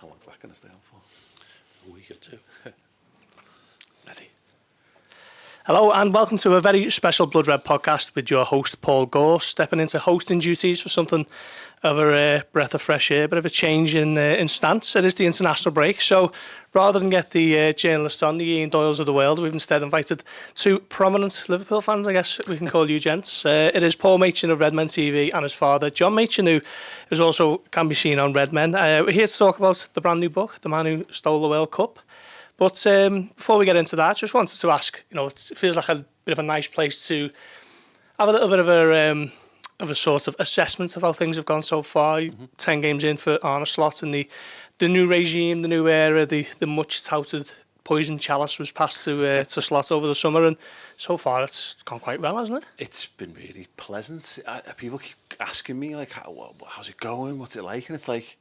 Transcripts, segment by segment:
How long's that going to stay on for? A week or two. Ready. Hello and welcome to a very special Blood Red podcast with your host Paul Gorst, stepping into hosting duties for something of a breath of fresh air, bit of a change in stance. It is the international break, so rather than get the journalists on, the Ian Doyles of the world, we've instead invited two prominent Liverpool fans, I guess we can call you gents. It is Paul Machin of Redmen TV and his father, John Machin, who is also can be seen on Redmen. We're here to talk about the brand new book, The Man Who Stole the World Cup. But before we get into that, just wanted to ask, it feels like a bit of a nice place to have a little bit of a sort of assessment of how things have gone so far. 10 games in for Arne Slot and the new regime, the new era, the much touted poison chalice was passed to Slot over the summer, and so far it's gone quite well, hasn't it? It's been really pleasant. People keep asking me, like, how's it going? What's it like? And it's like,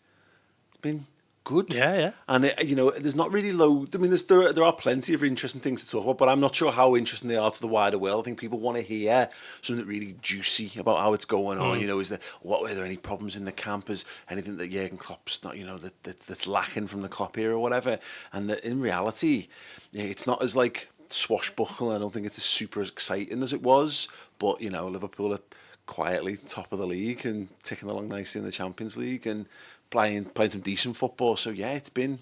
it's been good. Yeah. And there's not really low. I mean, there are plenty of interesting things to talk about, but I'm not sure how interesting they are to the wider world. I think people want to hear something really juicy about how it's going on. Are there any problems in the camp? Is anything that Jurgen Klopp's not, that's lacking from the Klopp era or whatever? And that in reality, it's not as like swashbuckling. I don't think it's as super exciting as it was. But Liverpool are quietly top of the league and ticking along nicely in the Champions League and playing some decent football. So yeah, it's been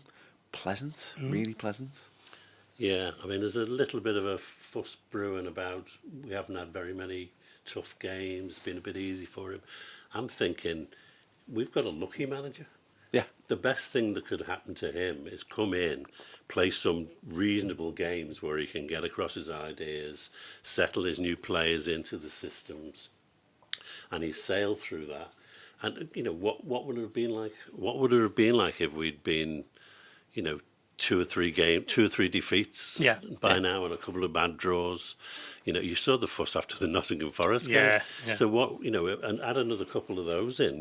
pleasant, really pleasant. Yeah, I mean, there's a little bit of a fuss brewing about we haven't had very many tough games. It's been a bit easy for him. I'm thinking we've got a lucky manager. Yeah. The best thing that could happen to him is come in, play some reasonable games where he can get across his ideas, settle his new players into the systems, and he sailed through that. And what would it have been like? What would it have been like if we'd been, two or three defeats by now and a couple of bad draws? You saw the fuss after the Nottingham Forest game. Yeah. So and add another couple of those in.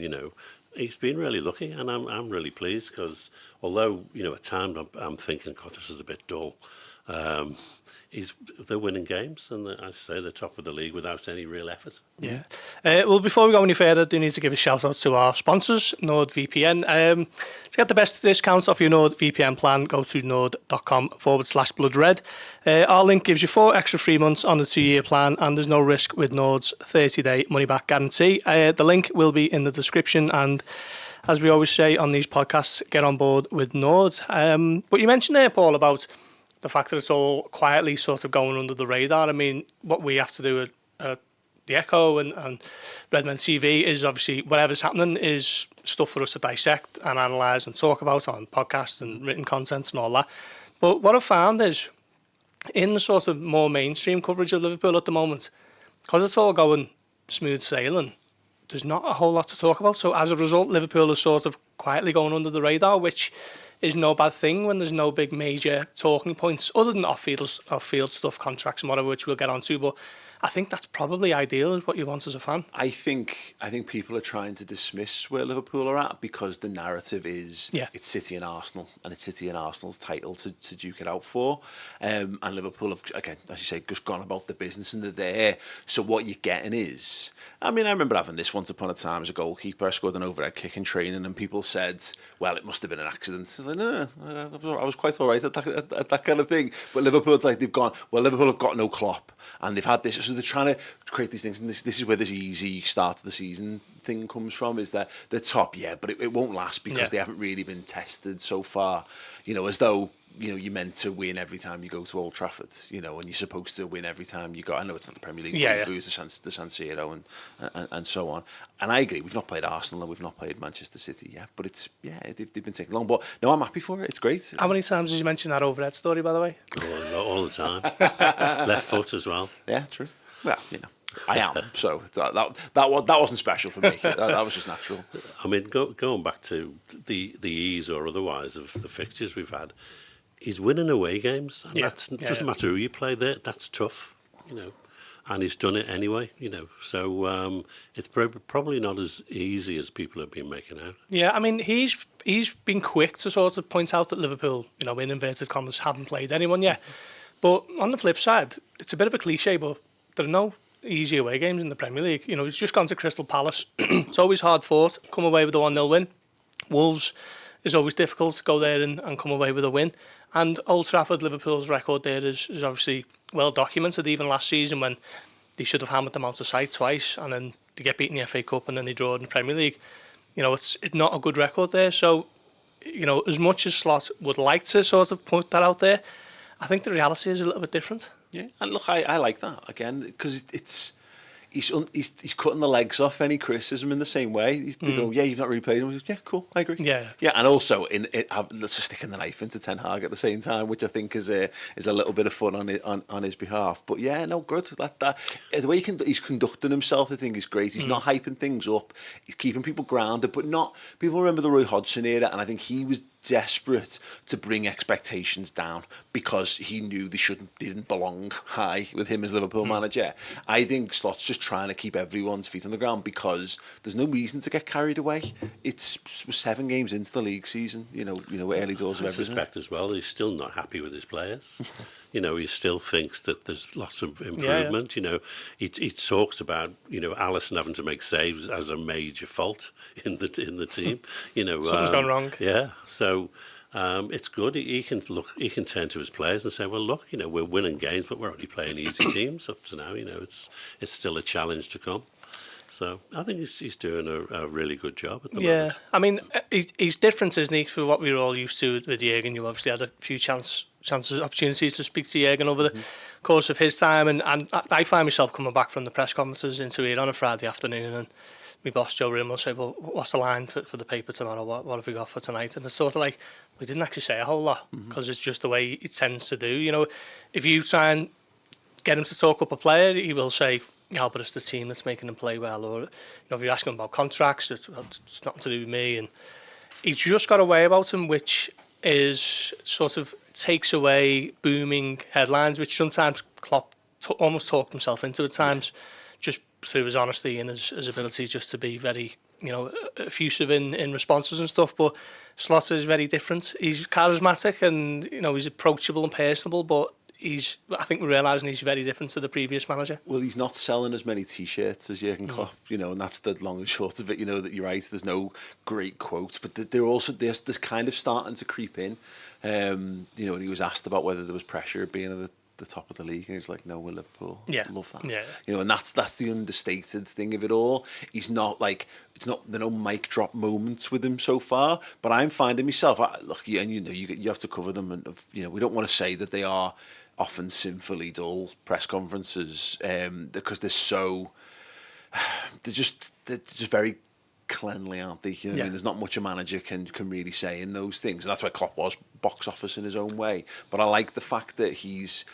He's been really lucky, and I'm really pleased because although at times I'm thinking, God, this is a bit dull. They're winning games, and as I say, they're top of the league without any real effort. Yeah. Well, before we go any further, I do need to give a shout out to our sponsors, NordVPN. To get the best discounts off your NordVPN plan, go to nord.com/bloodred. Our link gives you 4 extra free months on the 2-year plan, and there's no risk with Nord's 30-day money-back guarantee. The link will be in the description, and as we always say on these podcasts, get on board with Nord. But you mentioned there, Paul, about the fact that it's all quietly sort of going under the radar. I mean, what we have to do at The Echo and Redmen TV is obviously whatever's happening is stuff for us to dissect and analyse and talk about on podcasts and written content and all that. But what I've found is in the sort of more mainstream coverage of Liverpool at the moment, because it's all going smooth sailing, there's not a whole lot to talk about. So as a result, Liverpool is sort of quietly going under the radar, which is no bad thing when there's no big major talking points other than off-field stuff, contracts and whatever, which we'll get onto. But I think that's probably ideal, is what you want as a fan. I think people are trying to dismiss where Liverpool are at because the narrative is it's City and Arsenal, and it's City and Arsenal's title to duke it out for. And Liverpool have, again, as you say, just gone about the business and they're there. So what you're getting is, I mean, I remember having this once upon a time as a goalkeeper. I scored an overhead kick in training and people said, well, it must have been an accident. I was like, no, I was quite all right at that kind of thing. But Liverpool's like, Liverpool have got no Klopp and they've had this. So they're trying to create these things, and this is where this easy start of the season thing comes from, is that they're top, but it won't last because they haven't really been tested so far, as though you're meant to win every time you go to Old Trafford, and you're supposed to win every time you go. I know it's not the Premier League, it's the San Siro and so on. And I agree, we've not played Arsenal and we've not played Manchester City yet, but it's they've been taking long. But no, I'm happy for it. It's great. How many times did you mention that overhead story, by the way? All the time. Left foot as well. Yeah, true. Well, I am, so that wasn't special for me. That was just natural. I mean, going back to the ease or otherwise of the fixtures we've had, he's winning away games, and doesn't matter who you play there. That's tough, and he's done it anyway, So it's probably not as easy as people have been making out. Yeah, I mean, he's been quick to sort of point out that Liverpool, in inverted commas, haven't played anyone yet. But on the flip side, it's a bit of a cliche, but there are no easy away games in the Premier League. He's just gone to Crystal Palace. It's always hard fought. Come away with a 1-0 win. Wolves, is always difficult to go there and come away with a win. And Old Trafford, Liverpool's record there is obviously well documented. Even last season when they should have hammered them out of sight twice, and then they get beaten in the FA Cup and then they draw in the Premier League. It's not a good record there. So, as much as Slot would like to sort of put that out there, I think the reality is a little bit different. Yeah, and look, I like that again because he's cutting the legs off any criticism in the same way. They go, yeah, you've not really played him. Yeah, cool, I agree. Yeah, and also let's just stick in the knife into Ten Hag at the same time, which I think is a little bit of fun on his behalf. But yeah, no, good. That the way he's conducting himself, I think is great. He's not hyping things up. He's keeping people grounded, but not. People remember the Roy Hodgson era, and I think he was desperate to bring expectations down because he knew they didn't belong high with him as Liverpool manager. I think Slot's just trying to keep everyone's feet on the ground because there's no reason to get carried away. It's 7 games into the league season, early doors of everything. I suspect as well he's still not happy with his players. He still thinks that there's lots of improvement. Yeah. He talks about Alisson having to make saves as a major fault in the team. Something's gone wrong. Yeah, so it's good. He can turn to his players and say, well, look, we're winning games, but we're only playing easy teams up to now. It's still a challenge to come. So I think he's doing a really good job at the moment. Yeah, I mean, he's different, isn't he, for what we were all used to with Jürgen. You obviously had a few opportunities to speak to Jürgen over the course of his time, and I find myself coming back from the press conferences into here on a Friday afternoon, and my boss Joe Rimm will say, well, what's the line for the paper tomorrow? What have we got for tonight? And it's sort of like, we didn't actually say a whole lot, because it's just the way it tends to do. If you try and get him to talk up a player, he will say, yeah, but it's the team that's making him play well. Or if you ask him about contracts, it's nothing to do with me. And he's just got a way about him which is sort of takes away booming headlines, which sometimes Klopp almost talked himself into at times, just through his honesty and his ability just to be very, effusive in responses and stuff. But Slot is very different. He's charismatic and he's approachable and personable, but I think we're realising he's very different to the previous manager. Well, he's not selling as many T-shirts as Jurgen Klopp, and that's the long and short of it. That you're right. There's no great quotes, but they're kind of starting to creep in. And he was asked about whether there was pressure of being at the top of the league, and he was like, "No, we're Liverpool. Yeah, love that." Yeah, and that's the understated thing of it all. He's not like there are no mic drop moments with him so far. But I'm finding myself, you have to cover them, and we don't want to say that they are often sinfully dull press conferences because they're just very cleanly, aren't they? I mean, there's not much a manager can really say in those things, and that's why Klopp was box office in his own way. But I like the fact that his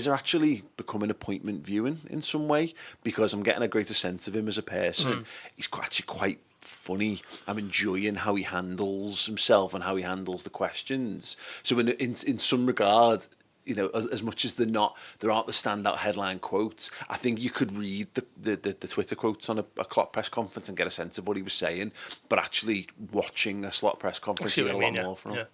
are actually becoming appointment viewing in some way, because I'm getting a greater sense of him as a person. He's actually quite funny. I'm enjoying how he handles himself and how he handles the questions. So in some regard, as much as there aren't the standout headline quotes, I think you could read the Twitter quotes on a Klopp press conference and get a sense of what he was saying. But actually watching a Slot press conference, you get a lot more from him.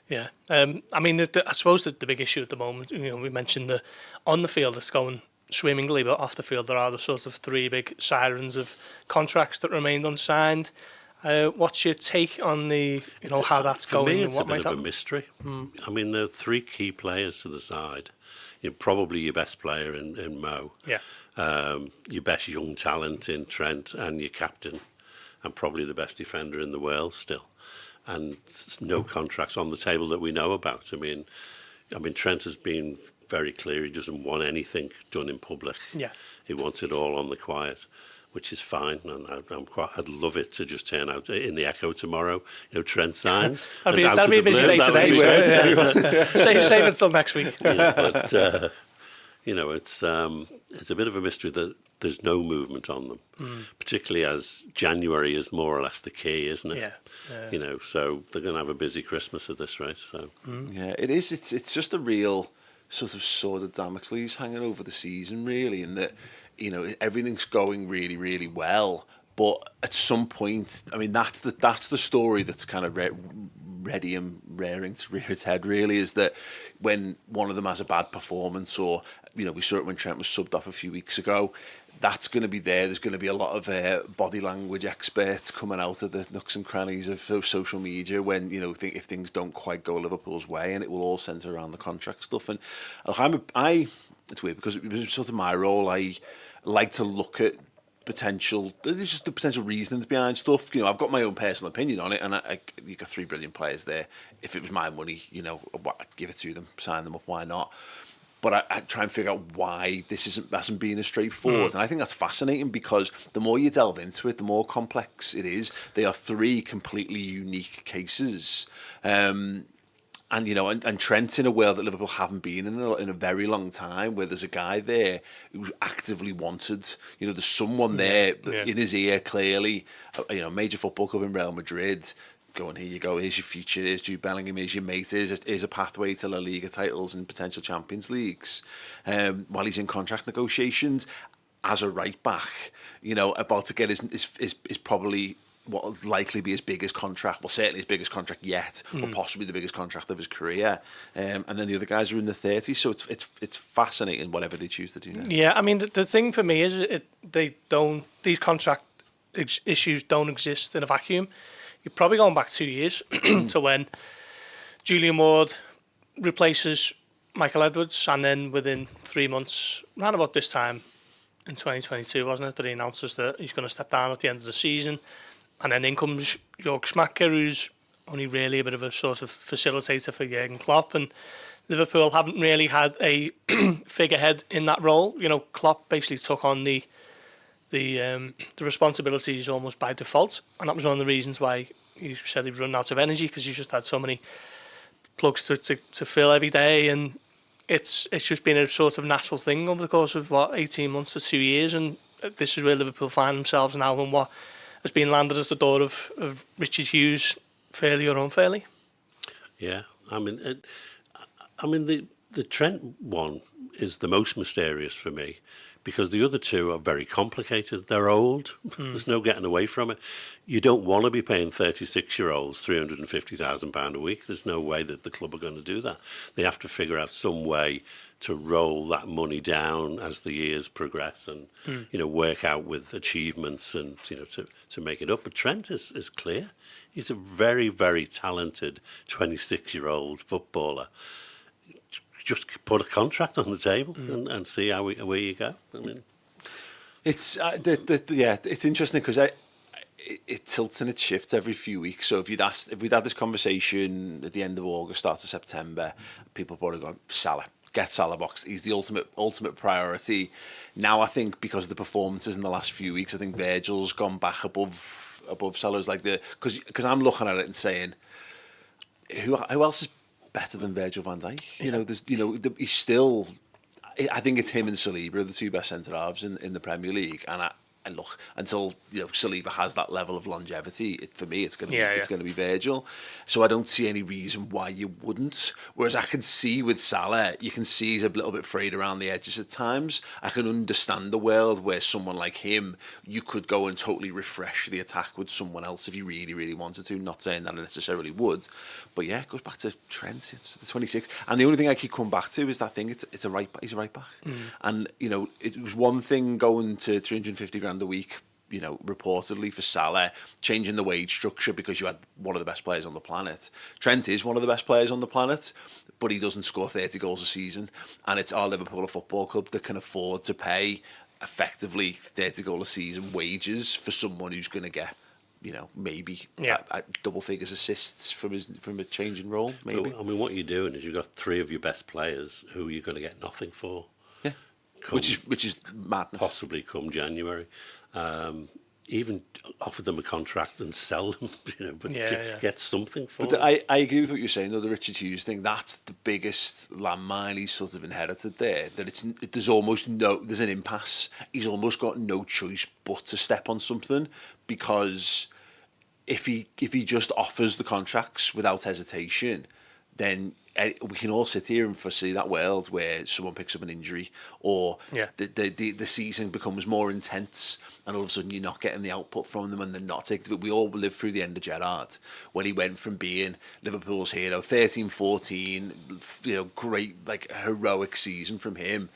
Yeah. I mean, I suppose that the big issue at the moment, we mentioned on the field it's going swimmingly, but off the field there are the sort of 3 big sirens of contracts that remained unsigned. What's your take on how that's going? For me, it's and a bit of a mystery. I mean, there are 3 key players to the side. Probably your best player in Mo. Yeah. Your best young talent in Trent, and your captain, and probably the best defender in the world still. And no contracts on the table that we know about. I mean, Trent has been very clear he doesn't want anything done in public. Yeah. He wants it all on the quiet, which is fine, and I'd love it to just turn out in the Echo tomorrow. Trent signs. that'd be a busy day today. Save it till next week. Yeah, but it's a bit of a mystery that there's no movement on them, particularly as January is more or less the key, isn't it? Yeah. So they're going to have a busy Christmas at this rate. So yeah, it is. It's just a real sort of sword of Damocles hanging over the season, really, in that everything's going really, really well, but at some point, I mean, that's the story that's kind of ready and raring to rear its head. Really, is that when one of them has a bad performance, or we saw it when Trent was subbed off a few weeks ago. that's going to be there. There's going to be a lot of body language experts coming out of the nooks and crannies of social media when, you know, if things don't quite go Liverpool's way, and it will all centre around the contract stuff. And it's weird because it was sort of my role. I like to look at there's just the potential reasons behind stuff. You know, I've got my own personal opinion on it, and you've got 3 brilliant players there. If it was my money, you know, I'd give it to them, sign them up, why not? But I try and figure out why this hasn't been as straightforward. And I think that's fascinating because the more you delve into it, the more complex it is. They are 3 completely unique cases. And, you know, and Trent in a world that Liverpool haven't been in a very long time, where there's a guy there who's actively wanted. You know, there's someone there in his ear, clearly, you know, major football club in Real Madrid, going, here you go, here's your future, here's Jude Bellingham, here's your mate, here's a pathway to La Liga titles and potential Champions Leagues. While he's in contract negotiations, as a right-back, you know, about to get his probably what will likely be his biggest contract, well, certainly his biggest contract yet, or possibly the biggest contract of his career. And then the other guys are in the 30s, so it's fascinating whatever they choose to do now. Yeah, I mean, the thing for me is these contract issues don't exist in a vacuum. You're probably going back 2 years to when Julian Ward replaces Michael Edwards, and then within 3 months, around about this time in 2022, wasn't it, that he announces that he's going to step down at the end of the season. And then in comes Jörg Schmacker, who's only really a bit of a sort of facilitator for Jurgen Klopp. And Liverpool haven't really had a figurehead in that role. You know, Klopp basically took on the responsibilities almost by default. And that was one of the reasons why he said he'd run out of energy, because he's just had so many plugs to fill every day. And it's just been a sort of natural thing over the course of, 18 months to 2 years. And this is where Liverpool find themselves now, and what has been landed at the door of Richard Hughes, fairly or unfairly. Yeah, I mean, the Trent one is the most mysterious for me, because the other two are very complicated. They're old. There's no getting away from it. You don't want to be paying 36-year-olds £350,000 a week. There's no way that the club are going to do that. They have to figure out some way to roll that money down as the years progress, and you know, work out with achievements, and you know, to make it up. But Trent is clear. He's a very, very talented 26-year-old footballer. Just put a contract on the table and see where you go. I mean, it's it's interesting because it tilts and it shifts every few weeks. So if we'd had this conversation at the end of August, start of September, people probably go, Salah. Get Salah box. He's the ultimate priority. Now I think because of the performances in the last few weeks, I think Virgil's gone back above Salah's, like because I'm looking at it and saying, who else is better than Virgil van Dijk? He's still. I think it's him and Saliba are the 2 best centre halves in the Premier League, and look, until Saliba has that level of longevity, for me it's going to be Virgil. So I don't see any reason why you wouldn't. Whereas I can see with Salah, you can see he's a little bit frayed around the edges at times. I can understand the world where someone like him, you could go and totally refresh the attack with someone else if you really, really wanted to. Not saying that I necessarily would, but yeah, it goes back to Trent. It's the 26, and the only thing I keep coming back to is that thing. It's a right. He's a right back, and it was one thing going to 350 grand a week, reportedly for Salah, changing the wage structure because you had one of the best players on the planet. Trent is one of the best players on the planet, but he doesn't score 30 goals a season, and it's our Liverpool Football Club that can afford to pay effectively 30 goal a season wages for someone who's going to get maybe double figures assists from a change in role. Maybe. I mean, what you're doing is you've got 3 of your best players who you're going to get nothing for. Yeah, which is madness. Possibly come January. Even offer them a contract and sell them, but get something for them. I agree with what you're saying, though, the Richard Hughes thing. That's the biggest landmine he's sort of inherited there. That there's an impasse. He's almost got no choice but to step on something, because if he just offers the contracts without hesitation, then we can all sit here and foresee that world where someone picks up an injury, or the season becomes more intense, and all of a sudden you're not getting the output from them, and they're not taking it. We all lived through the end of Gerrard, when he went from being Liverpool's hero, 13-14, great, like, heroic season from him,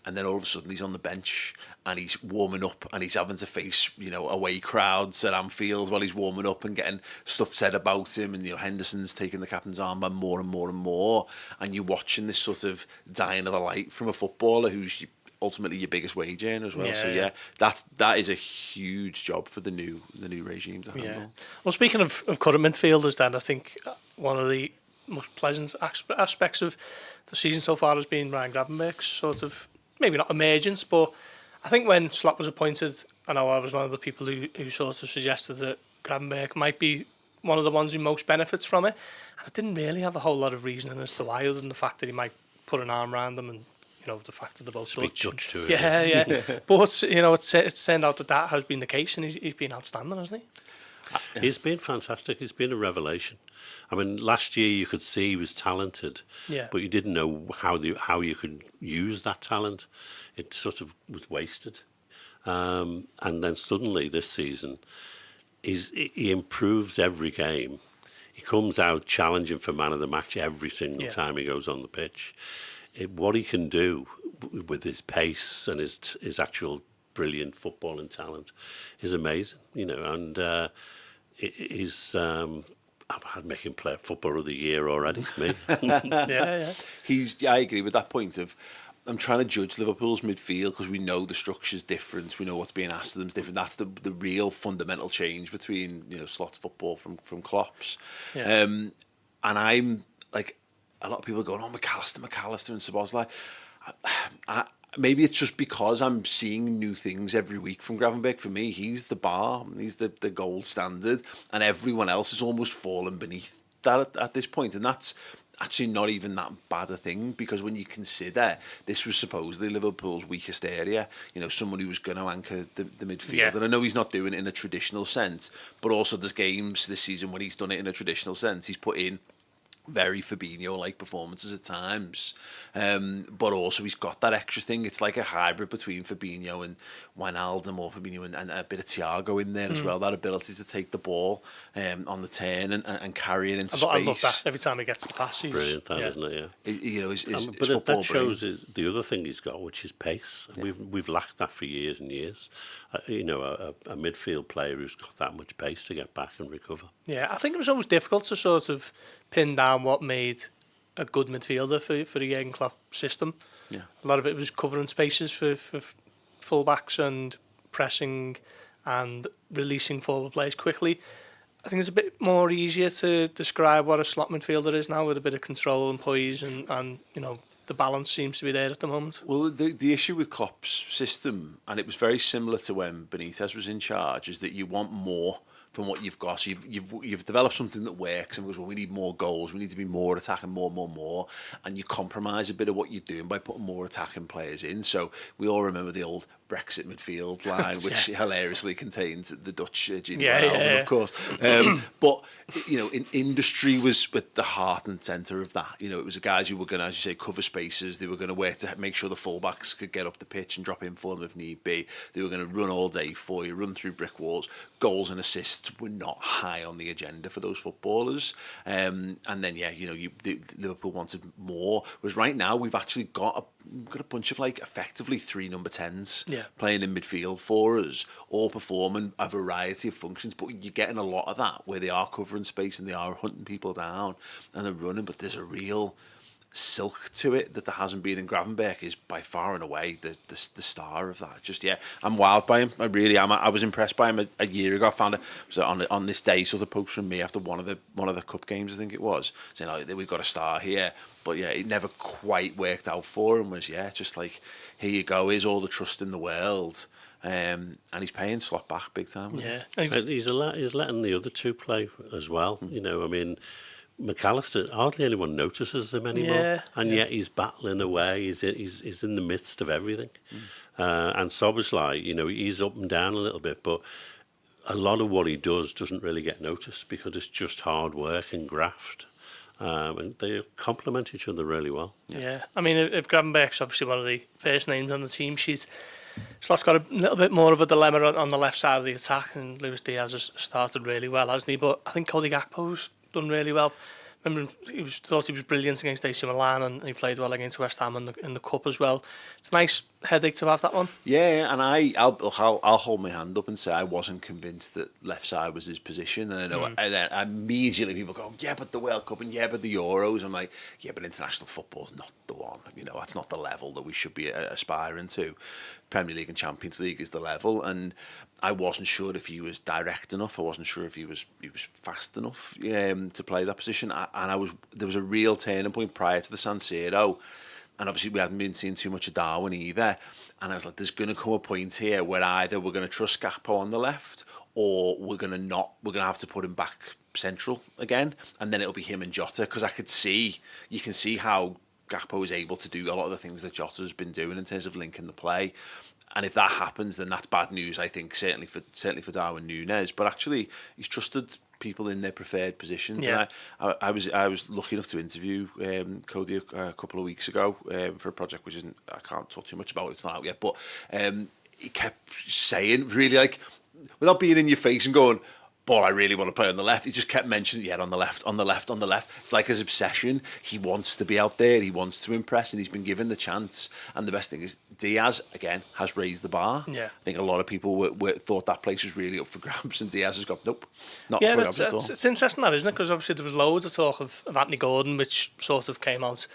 and then all of a sudden he's on the bench and he's warming up and he's having to face, away crowds at Anfield while he's warming up and getting stuff said about him, and Henderson's taking the captain's armband more and more and more, and you're watching this sort of dying of the light from a footballer who's ultimately your biggest wage earner as well. That is a huge job for the new regime to handle. Yeah. Well, speaking of current midfielders, then I think one of the most pleasant aspects of the season so far has been Ryan Gravenberch's sort of, maybe not emergence, but I think when Slot was appointed, I know I was one of the people who sort of suggested that Gravenberch might be one of the ones who most benefits from it. And I didn't really have a whole lot of reasoning as to why, other than the fact that he might put an arm around them and the fact that they're both Dutch too. Yeah. But it's turned out that has been the case, and he's been outstanding, hasn't he? He's been fantastic. He's been a revelation. I mean, last year you could see he was talented, but you didn't know how you could use that talent. It sort of was wasted. And then suddenly this season, he improves every game. He comes out challenging for man of the match every single time he goes on the pitch. What he can do with his pace and his actual brilliant footballing talent is amazing, and he's I'd make him play Footballer of the Year already for me. I agree with that point of, I'm trying to judge Liverpool's midfield because we know the structure's different, we know what's being asked of them is different. That's the real fundamental change between Slot's football from Klopp's. And I'm like, a lot of people are going, McAllister and Szoboszlai. Maybe it's just because I'm seeing new things every week from Gravenberch. For me, he's the bar, he's the gold standard, and everyone else has almost fallen beneath that at this point. And that's actually not even that bad a thing, because when you consider this was supposedly Liverpool's weakest area, someone who was going to anchor the midfield. And I know he's not doing it in a traditional sense, but also there's games this season when he's done it in a traditional sense. He's put in very Fabinho-like performances at times, but also he's got that extra thing. It's like a hybrid between Fabinho and Wijnaldum, or Fabinho and a bit of Thiago in there as well. That ability to take the ball on the turn and carry it into space. I love that every time he gets the pass. Brilliant, isn't it? But that shows the other thing he's got, which is pace. We've lacked that for years and years. A midfield player who's got that much pace to get back and recover. Yeah, I think it was always difficult to sort of pin down what made a good midfielder for the Jurgen Klopp system. Yeah, a lot of it was covering spaces for fullbacks and pressing and releasing forward players quickly. I think it's a bit more easier to describe what a slot midfielder is now, with a bit of control and poise, and the balance seems to be there at the moment. Well, the issue with Klopp's system, and it was very similar to when Benitez was in charge, is that you want more from what you've got. So you've developed something that works, and goes, well, we need more goals, we need to be more attacking, more, and you compromise a bit of what you're doing by putting more attacking players in. So we all remember the old Brexit midfield line, which hilariously contained the Dutch Gini Wijnaldum, of course. But in industry was with the heart and centre of that. It was the guys who were going to, as you say, cover spaces. They were going to work to make sure the fullbacks could get up the pitch and drop in for them if need be. They were going to run all day for you, run through brick walls. Goals and assists were not high on the agenda for those footballers. And then Liverpool wanted more. Whereas right now we've actually got a bunch of effectively 3 number 10s playing in midfield for us, all performing a variety of functions, but you're getting a lot of that where they are covering space and they are hunting people down and they're running, but there's a real silk to it that there hasn't been, and Gravenberch is by far and away the star of that. I'm wild by him. I really am. I was impressed by him a year ago. I found it was on this day, sort of post from me after one of the cup games, I think it was, saying we've got a star here, but it never quite worked out for him. Was just like, here you go, here's all the trust in the world. And he's paying Slot back big time. Yeah, he's letting the other two play as well. McAllister, hardly anyone notices him anymore, yet he's battling away. He's in the midst of everything. And Szoboszlai, he's up and down a little bit, but a lot of what he does doesn't really get noticed because it's just hard work and graft. And they complement each other really well. Yeah. I mean, if Gravenberch's obviously one of the first names on the team sheet, Slot's got a little bit more of a dilemma on the left side of the attack, and Luis Diaz has started really well, hasn't he? But I think Cody Gakpo's done really well. Remember, thought he was brilliant against AC Milan, and he played well against West Ham in the cup as well. It's a nice headache to have that one. Yeah, and I'll hold my hand up and say I wasn't convinced that left side was his position, and I know, and then immediately people go, yeah, but the World Cup and yeah, but the Euros. I'm like, yeah, but international football's not the one. That's not the level that we should be aspiring to. Premier League and Champions League is the level, and I wasn't sure if he was direct enough. I wasn't sure if he was fast enough to play that position. There was a real turning point prior to the San Siro. And obviously we hadn't been seeing too much of Darwin either. And I was like, there's going to come a point here where either we're going to trust Gakpo on the left, or we're going to have to put him back central again. And then it'll be him and Jota, because you can see how Gakpo is able to do a lot of the things that Jota's been doing in terms of linking the play. And if that happens, then that's bad news, I think, certainly for Darwin Nunez. But actually, he's trusted people in their preferred positions. Yeah. And I was lucky enough to interview Cody a couple of weeks ago for a project which I can't talk too much about, it's not out yet, but he kept saying, really, like, without being in your face and going, Paul, I really want to play on the left. He just kept mentioning, yeah, on the left. It's like his obsession. He wants to be out there. He wants to impress, and he's been given the chance. And the best thing is, Diaz, again, has raised the bar. Yeah. I think a lot of people thought that place was really up for grabs, and Diaz has got, nope, not up for grabs at all. It's interesting that, isn't it? Because obviously there was loads of talk of Anthony Gordon, which sort of came out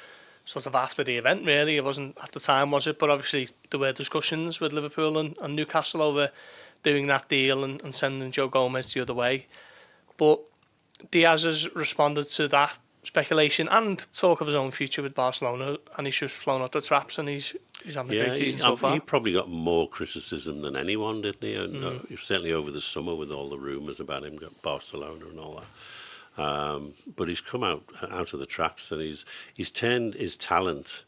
sort of after the event, really. It wasn't at the time, was it? But obviously there were discussions with Liverpool and Newcastle over doing that deal and sending Joe Gomez the other way. But Diaz has responded to that speculation and talk of his own future with Barcelona, and he's just flown out the traps, and he's having a great season so far. He probably got more criticism than anyone, didn't he? Certainly over the summer with all the rumours about him at Barcelona and all that. But he's come out of the traps, and he's turned his talent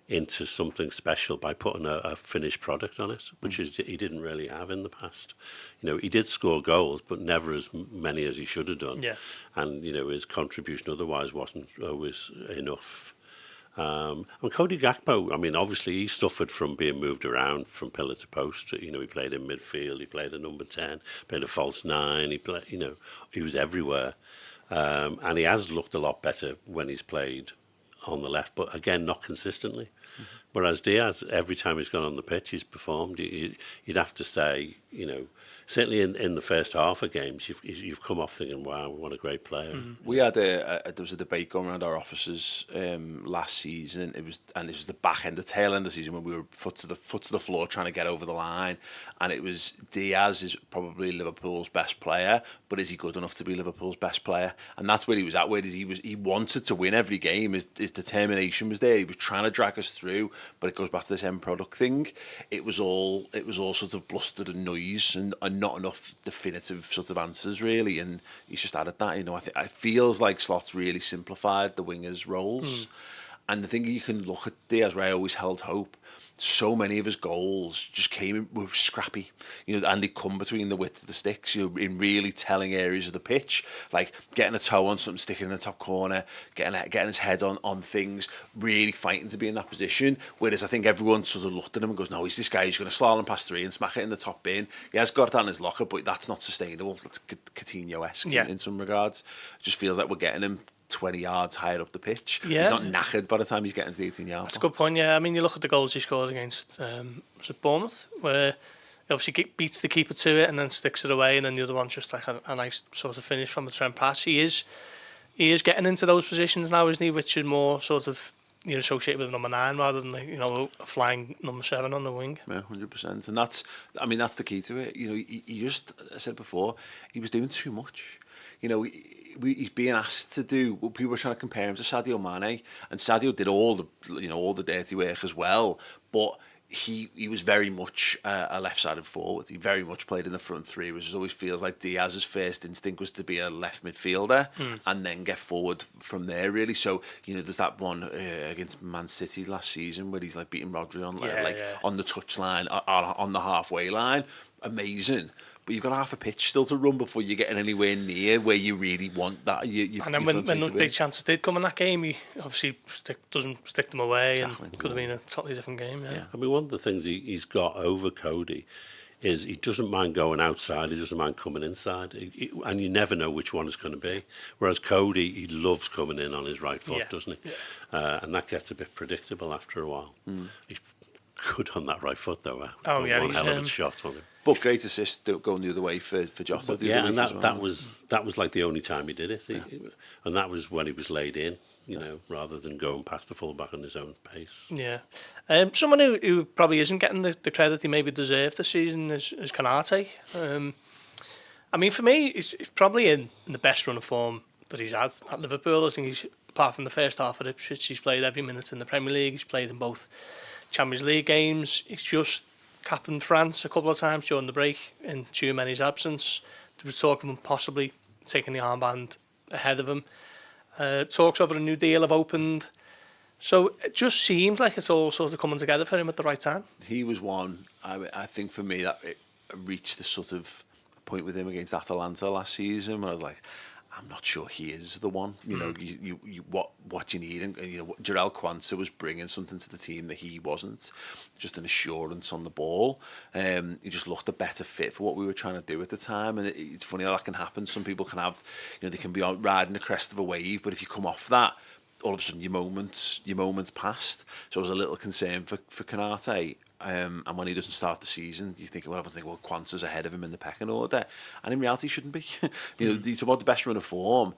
into something special by putting a finished product on it, which he didn't really have in the past. He did score goals, but never as many as he should have done. Yeah. And his contribution otherwise wasn't always enough. And Cody Gakpo, I mean, obviously he suffered from being moved around from pillar to post. He played in midfield, he played a number 10, played a false 9. He played, he was everywhere, and he has looked a lot better when he's played on the left, but again, not consistently. Whereas Diaz, every time he's gone on the pitch, he's performed. You'd have to say, certainly in the first half of games, you've come off thinking, wow, what a great player. We had there was a debate going around our offices last season. It was the back end, the tail end of the season, when we were foot to the floor trying to get over the line. And it was, Diaz is probably Liverpool's best player, but is he good enough to be Liverpool's best player? And that's where he was at. Where he wanted to win every game. His determination was there. He was trying to drag us through. But it goes back to this end product thing. It was all sort of bluster and noise and not enough definitive sort of answers, really. And he's just added that. I think it feels like Slot's really simplified the wingers' roles. And the thing, you can look at Diaz, where I always held hope. So many of his goals just came in, were scrappy, and they come between the width of the sticks, in really telling areas of the pitch, like getting a toe on something, sticking in the top corner, getting his head on things, really fighting to be in that position. Whereas I think everyone sort of looked at him and goes, no, he's this guy who's going to slalom past 3 and smack it in the top bin. He has got that in his locker, but that's not sustainable. That's Coutinho-esque in some regards. It just feels like we're getting him 20 yards higher up the pitch. Yeah. He's not knackered by the time he's getting to the 18 yard. That's a good point, yeah. I mean, you look at the goals he scored against was it Bournemouth, where he obviously beats the keeper to it and then sticks it away, and then the other one's just like a nice sort of finish from the Trent pass. He is getting into those positions now, isn't he, which is more sort of associated with number 9 rather than a flying number 7 on the wing. Yeah, 100%. And that's the key to it. He just, I said before, he was doing too much. He's being asked to do. People were trying to compare him to Sadio Mane, and Sadio did all the dirty work as well. But he was very much a left-sided forward. He very much played in the front 3, which always feels like Diaz's first instinct was to be a left midfielder and then get forward from there, really. So there's that one against Man City last season where he's like beating Rodri on the touchline, on the halfway line. Amazing. But you've got half a pitch still to run before you're getting anywhere near where you really want that. And then when the big chances did come in that game, he obviously doesn't stick them away, and could have been a totally different game. Yeah. I mean, one of the things he's got over Cody is he doesn't mind going outside, he doesn't mind coming inside, and you never know which one it's going to be. Whereas Cody, he loves coming in on his right foot, doesn't he? Yeah. And that gets a bit predictable after a while. He good on that right foot, though. Oh, yeah, one hell of a shot on him. But great assist going the other way for Jota. Yeah, and that was like the only time he did it, and that was when he was laid in, rather than going past the fullback on his own pace. Yeah, someone who probably isn't getting the credit he maybe deserved this season is Konate. I mean, for me, he's probably in the best run of form that he's had at Liverpool. I think he's, apart from the first half of Ipswich, he's played every minute in the Premier League. He's played in both Champions League games. He's just captained France a couple of times during the break in Tchouameni's absence. There was talk of him possibly taking the armband ahead of him. Talks over a new deal have opened. So it just seems like it's all sort of coming together for him at the right time. He was one, I think for me, that it reached the sort of point with him against Atalanta last season where I was like, I'm not sure he is the one. What you need, and Jarell Quansah was bringing something to the team that he wasn't. Just an assurance on the ball. He just looked a better fit for what we were trying to do at the time. And it's funny how that can happen. Some people can have, they can be riding the crest of a wave, but if you come off that, all of a sudden your moment's passed. So I was a little concerned for Konate. And when he doesn't start the season, you think, everyone's thinking, Quansah's ahead of him in the pecking order. And in reality, he shouldn't be. You talk about the best run of form.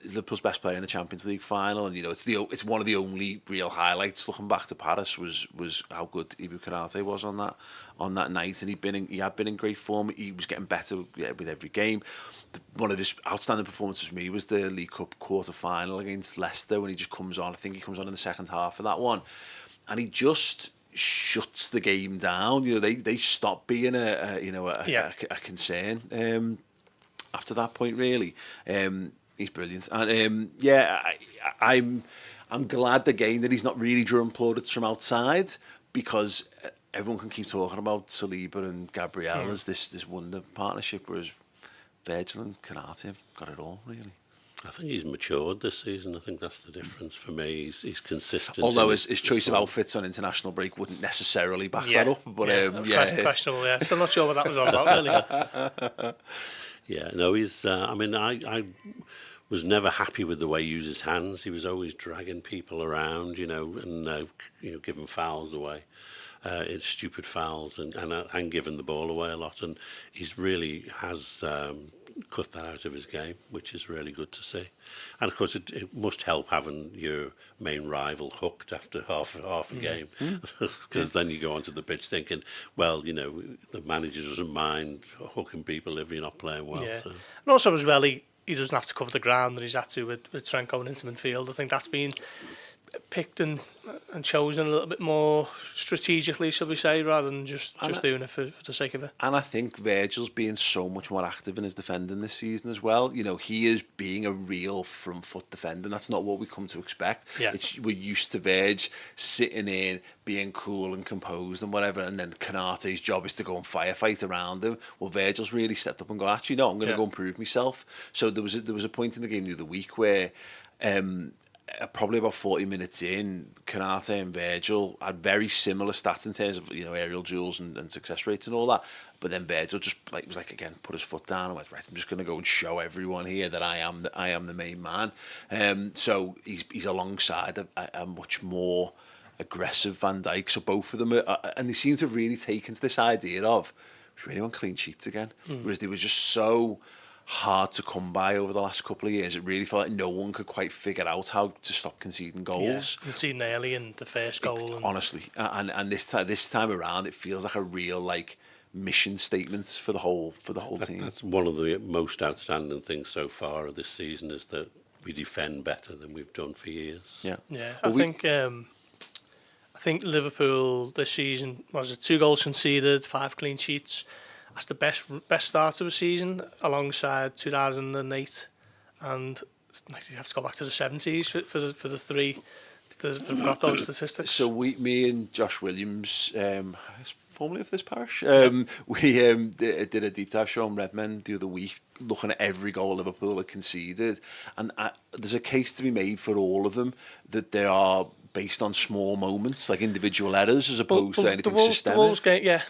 Liverpool's best player in the Champions League final, and it's one of the only real highlights looking back to Paris was how good Ibou Konate was on that night, and he had been in great form. He was getting better with every game. One of his outstanding performances for me was the League Cup quarter final against Leicester when he just comes on. I think he comes on in the second half of that one, and he just shuts the game down. They stop being a concern after that point, really. He's brilliant, and I'm glad again that he's not really drawing plaudits from outside, because everyone can keep talking about Saliba and Gabriel as this wonder partnership, whereas Virgil and Konate have got it all, really. I think he's matured this season. I think that's the difference for me. He's consistent. Although his choice of outfits on international break wouldn't necessarily back that up. But questionable. Yeah, still not sure what that was all about, really. Yeah, no, he's. I was never happy with the way he used his hands. He was always dragging people around, and giving fouls away. It's stupid fouls and giving the ball away a lot. And he's really has cut that out of his game, which is really good to see. And of course, it must help having your main rival hooked after half a game, because then you go onto the pitch thinking, well, the manager doesn't mind hooking people if you're not playing well. Yeah. So. And also as well, he doesn't have to cover the ground that he's had to with Trent going into midfield. I think that's been picked and chosen a little bit more strategically, shall we say, rather than just doing it for the sake of it. And I think Virgil's being so much more active in his defending this season as well. He is being a real front foot defender, and that's not what we come to expect. Yeah. We're used to Virg sitting in, being cool and composed and whatever, and then Konate's job is to go and firefight around him. Well, Virgil's really stepped up and gone, actually, no, I'm going to go and prove myself. So there was a point in the game the other week where probably about 40 minutes in, Konate and Virgil had very similar stats in terms of aerial duels and success rates and all that. But then Virgil just was again, put his foot down and went, right, I'm just going to go and show everyone here that I am the main man. So he's alongside a much more aggressive Van Dijk. So both of them and they seem to have really taken to this idea of really on clean sheets again, whereas they were just so hard to come by over the last couple of years. It really felt like no one could quite figure out how to stop conceding goals. Yeah, conceding early in the first goal. Honestly, and this time around, it feels like a real mission statement for the whole team. That's one of the most outstanding things so far of this season, is that we defend better than we've done for years. Yeah. I think Liverpool this season was 2 goals conceded, 5 clean sheets. That's the best start to a season, alongside 2008, and you have to go back to the 70s for the 3 that have got those statistics. So me and Josh Williams, formerly of this parish, we did a deep dive show on Redmen the other week, looking at every goal Liverpool had conceded, and there's a case to be made for all of them that they are based on small moments, like individual errors, as opposed to anything systemic.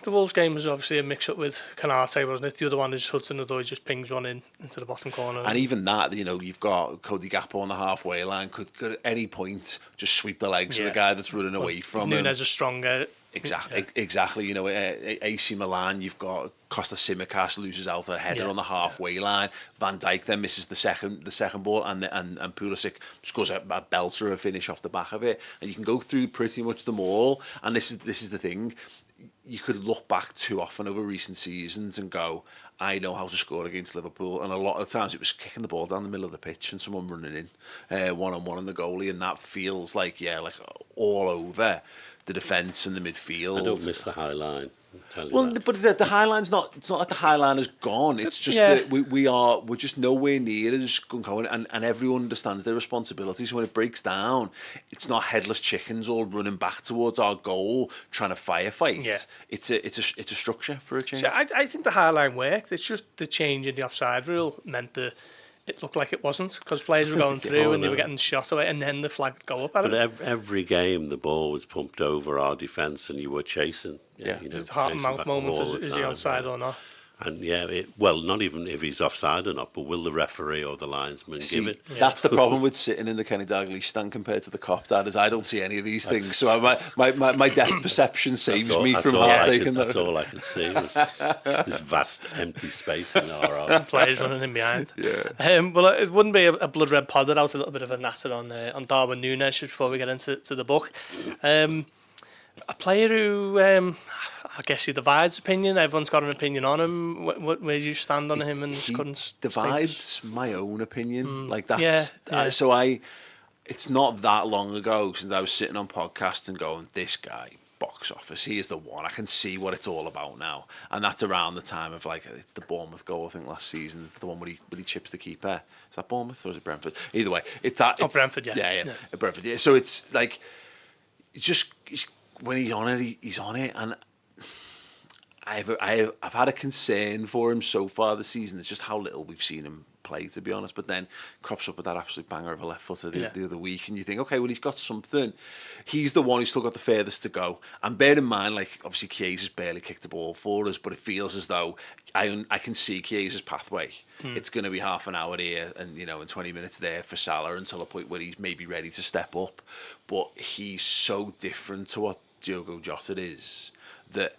The Wolves game was obviously a mix-up with Konate, wasn't it? The other one is Hudson-Odoi just pings one into the bottom corner. And even that, you've got Cody Gakpo on the halfway line, could at any point just sweep the legs of the guy that's running away from him. Nunez is stronger. Exactly. You know, AC Milan, you've got Costa Simicas loses out a header on the halfway line. Van Dijk then misses the second ball, and Pulisic scores a belter, a finish off the back of it. And you can go through pretty much them all. And this is the thing. You could look back too often over recent seasons and go, I know how to score against Liverpool. And a lot of times it was kicking the ball down the middle of the pitch and someone running in one-on-one on the goalie, and that feels like all over the defence and the midfield. I don't miss the high line. But the high line's not. It's not like the high line is gone. It's just that we're just nowhere near as going, and everyone understands their responsibilities. When it breaks down, it's not headless chickens all running back towards our goal trying to firefight. Yeah. It's a structure for a change. So I think the high line worked. It's just the change in the offside rule meant that it looked like it wasn't, because players were going through and they were getting shot away, and then the flag would go up at it. But every game, the ball was pumped over our defence and you were chasing. It's heart and mouth moment, is he outside or not? And not even if he's offside or not, but will the referee or the linesman give it? That's the problem with sitting in the Kenny Dalglish stand compared to the cop dad, is I don't see any of these things. So my depth perception saves me from taking that. That's all I could see was this vast empty space in our players running in behind. Well, it wouldn't be a blood red pod without a little bit of a natter on Darwin Nunez before we get into the book. A player who I guess he divides opinion. Everyone's got an opinion on him. Where do you stand on him and his current divides status? My own opinion. Like that's it's not that long ago since I was sitting on podcast and going, this guy, box office, he is the one. I can see what it's all about now. And that's around the time of it's the Bournemouth goal, I think, last season. It's the one where he chips the keeper. Is that Bournemouth or is it Brentford? Either way, Brentford, Brentford, yeah. So it's like, when he's on it, he's on it, and I've had a concern for him so far this season. It's just how little we've seen him play, to be honest. But then crops up with that absolute banger of a left footer the other week, and you think, okay, well, he's got something. He's the one who's still got the furthest to go. And bear in mind, obviously Chiesa's barely kicked the ball for us, but it feels as though I can see Chiesa's pathway. It's going to be half an hour here and and 20 minutes there for Salah until a point where he's maybe ready to step up. But he's so different to what Diogo Jota is that